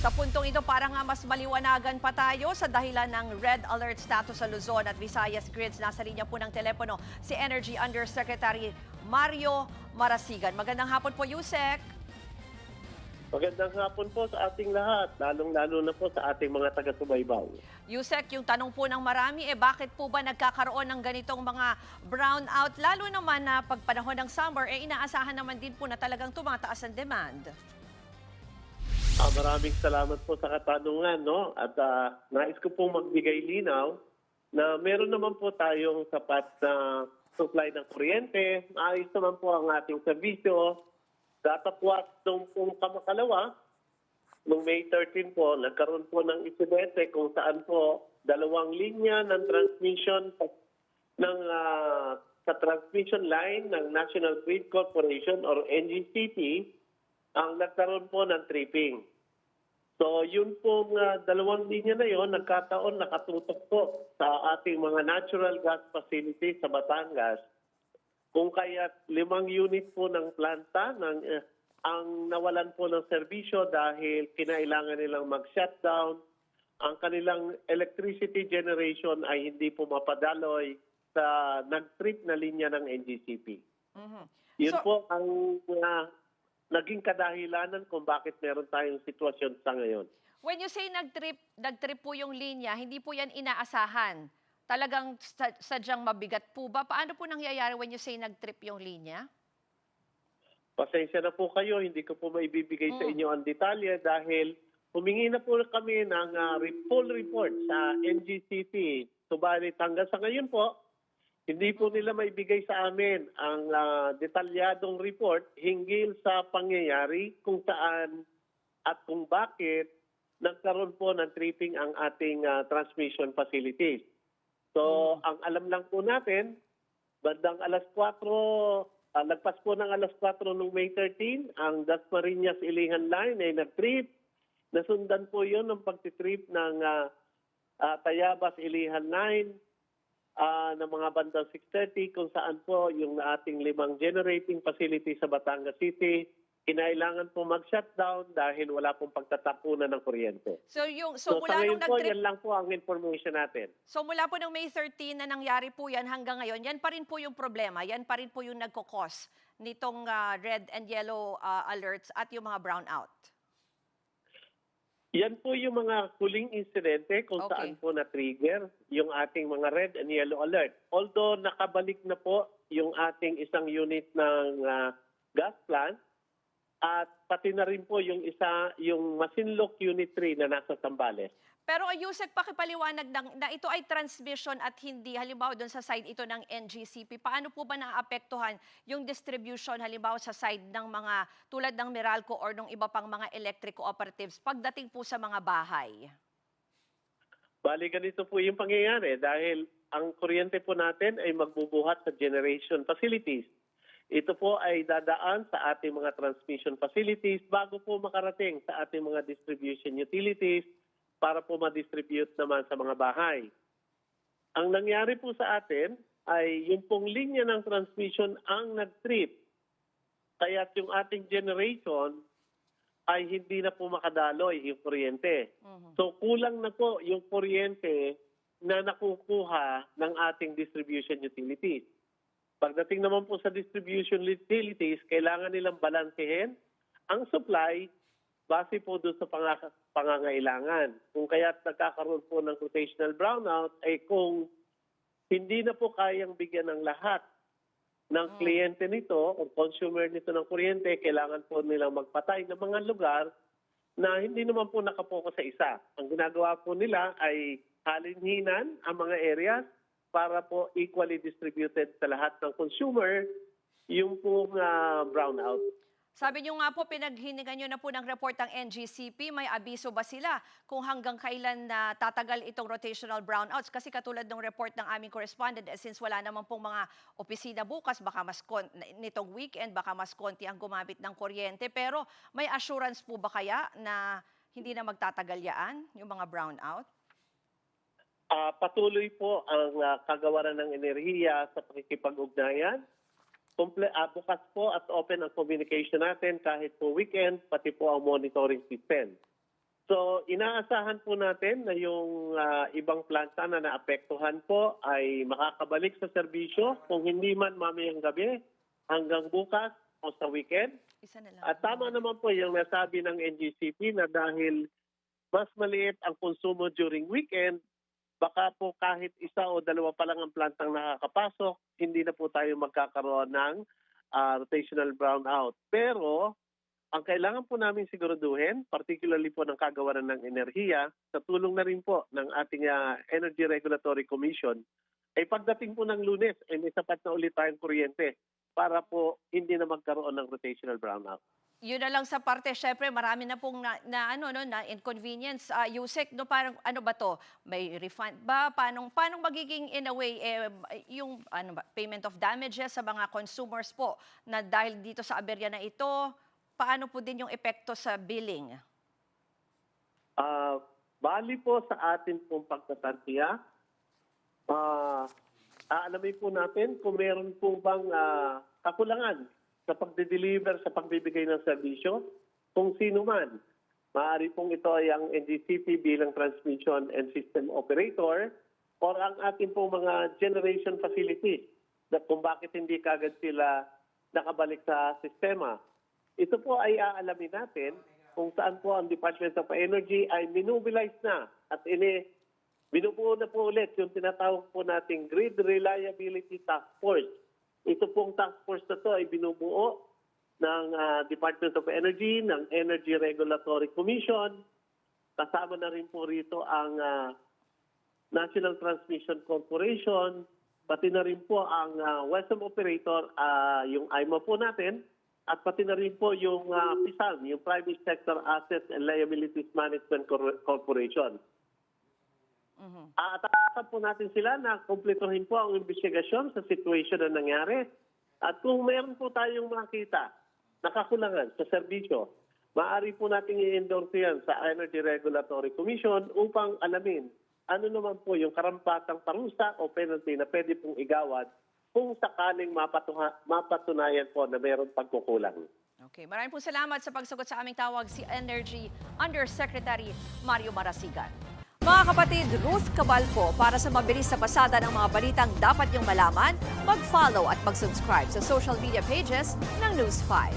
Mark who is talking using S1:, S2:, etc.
S1: Sa puntong ito, para nga mas maliwanagan pa tayo sa dahilan ng red alert status sa Luzon at Visayas grids. Nasa linya po ng telepono si Energy Undersecretary Mario Marasigan. Magandang hapon po, Yusek.
S2: Magandang hapon po sa ating lahat, lalong-lalo na po sa ating mga taga-subaybay.
S1: Yusek, yung tanong po ng marami, bakit po ba nagkakaroon ng ganitong mga brownout? Lalo naman na pag panahon ng summer, inaasahan naman din po na talagang tumataas ang demand.
S2: Maraming salamat po sa katanungan, no? At nais ko pong magbigay linaw na meron naman po tayong sapat na supply ng kuryente. Maayos naman po ang ating serbisyo. Datapwat nung kamakalawa, noong May 13 po, nagkaroon po ng insidente kung saan po dalawang linya ng transmission ng sa transmission line ng National Grid Corporation or NGCP ang nagkaroon po ng tripping. So yun pong dalawang linya na yon nagkataon nakatutok po sa ating mga natural gas facilities sa Batangas. Kung kaya 5 unit po ng planta ang nawalan po ng serbisyo dahil kinailangan nilang mag-shutdown. Ang kanilang electricity generation ay hindi po mapadaloy sa nag-trip na linya ng NGCP. Yun po ang naging kadahilanan kung bakit meron tayong sitwasyon sa ngayon.
S1: When you say nag-trip po yung linya, hindi po yan inaasahan. Talagang sadyang mabigat po ba? Paano po nangyayari when you say nag-trip yung linya?
S2: Pasensya na po kayo, hindi ko po maibibigay sa inyo ang detalye dahil humingi na po kami ng full report sa NGCP. Subalit hanggang sa ngayon po, hindi po nila maibigay sa amin ang detalyadong report hinggil sa pangyayari kung saan at kung bakit nagkaroon po ng tripping ang ating transmission facilities. So, ang alam lang po natin, bandang alas 4, lagpas po ng alas 4 noong May 13, ang Dasmariñas Ilihan Line ay nag-trip. Nasundan po yun ng pagtitrip ng Tayabas Ilihan Line ng mga bandang 6:30 kung saan po yung ating 5 generating facility sa Batangas City kinailangan po mag-shutdown dahil wala pong pagtatapunan ng kuryente.
S1: So
S2: sa
S1: mula nung
S2: ngayon po,
S1: nag-trip,
S2: yan lang po ang information natin.
S1: so mula po ng May 13 na nangyari po yan hanggang ngayon, yan pa rin po yung problema, yan pa rin po yung nagkukos nitong red and yellow alerts at yung mga brownout.
S2: Yan po yung mga huling insidente kung saan po na-trigger yung ating mga red and yellow alert. Although nakabalik na po yung ating isang unit ng gas plant, at pati na rin po yung Masinloc Unit 3 na nasa Zambales.
S1: Pero Yusek, pakipaliwanag na ito ay transmission at hindi, halimbawa doon sa side ito ng NGCP, paano po ba naapektuhan yung distribution halimbawa sa side ng mga tulad ng Meralco or ng iba pang mga electric cooperatives pagdating po sa mga bahay?
S2: Bali, ganito po yung pangyayari dahil ang kuryente po natin ay magbubuhat sa generation facilities. Ito po ay dadaan sa ating mga transmission facilities bago po makarating sa ating mga distribution utilities para po ma-distribute naman sa mga bahay. Ang nangyari po sa atin ay yung pong linya ng transmission ang nag-trip. Kaya yung ating generation ay hindi na po makadaloy yung kuryente. So kulang na po yung kuryente na nakukuha ng ating distribution utilities. Pagdating naman po sa distribution utilities, kailangan nilang balansehin ang supply base po doon sa pangangailangan. Kung kaya nagkakaroon po ng rotational brownout ay kung hindi na po kayang bigyan ng lahat ng kliyente nito o consumer nito ng kuryente, kailangan po nilang magpatay ng mga lugar na hindi naman po nakapokus sa isa. Ang ginagawa po nila ay halinhinan ang mga areas para po equally distributed sa lahat ng consumer yung pong brownout.
S1: Sabi niyo nga po, pinaghiningan niyo na po ng report ng NGCP. May abiso ba sila kung hanggang kailan na tatagal itong rotational brownouts? Kasi katulad ng report ng aming correspondent, since wala naman pong mga opisina bukas, baka nitong weekend, baka mas konti ang gumamit ng kuryente. Pero may assurance po ba kaya na hindi na magtatagal yaan, yung mga brownout?
S2: Patuloy po ang kagawaran ng enerhiya sa pakikipag-ugnayan. Bukas po at open ang communication natin kahit po weekend, pati po ang monitoring system. So, inaasahan po natin na yung ibang planta na naapektuhan po ay makakabalik sa serbisyo kung hindi man mamayang gabi hanggang bukas o sa weekend.
S1: Isa na lang.
S2: At tama naman po yung nasabi ng NGCP na dahil mas maliit ang konsumo during weekend, baka po kahit isa o dalawa pa lang ang plantang nakakapasok, hindi na po tayo magkakaroon ng rotational brownout. Pero ang kailangan po namin siguraduhin, particularly po ng kagawaran ng enerhiya, sa tulong na rin po ng ating Energy Regulatory Commission, ay pagdating po ng Lunes, ay may sapat na ulit tayong kuryente para po hindi na magkaroon ng rotational brownout.
S1: Yun na lang sa parte, syempre marami na pong na inconvenience. Yusek, no, parang ano ba to? May refund ba? Paano magiging in a way yung payment of damages sa mga consumers po na dahil dito sa aberya na ito, paano po din yung epekto sa billing?
S2: Bali po sa atin pong pagtatantiya, aalamin po natin kung meron po bang kakulangan sa pagde-deliver, sa pagbibigay ng serbisyo, kung sino man. Maaari pong ito ay ang NGCP bilang transmission and system operator or ang ating pong mga generation facilities na kung bakit hindi kagad sila nakabalik sa sistema. Ito po ay aalamin natin kung saan po ang Department of Energy ay minobilize na at binubuo na po ulit yung tinatawag po nating Grid Reliability Task Force. Ito pong task force na to ay binubuo ng Department of Energy, ng Energy Regulatory Commission. Kasama na rin po rito ang National Transmission Corporation, pati na rin po ang Western Operator, yung IMO po natin, at pati na rin po yung PISAM, yung Private Sector Assets and Liabilities Management Corporation. Atakan po natin sila na kumpletuhin po ang investigasyon sa situation na nangyari. At kung meron po tayong makita na kakulangan sa serbisyo, maaari po natin i-endorse yan sa Energy Regulatory Commission upang alamin ano naman po yung karampatang parusa o penalty na pwede pong igawad kung sakaling mapatunayan po na mayroong pagkukulang.
S1: Okay, maraming po salamat sa pagsagot sa aming tawag, si Energy Undersecretary Mario Marasigan. Mga kapatid, Ruth Cabal po, para sa mabilis na pasada ng mga balitang dapat niyong malaman, mag-follow at mag-subscribe sa social media pages ng News 5.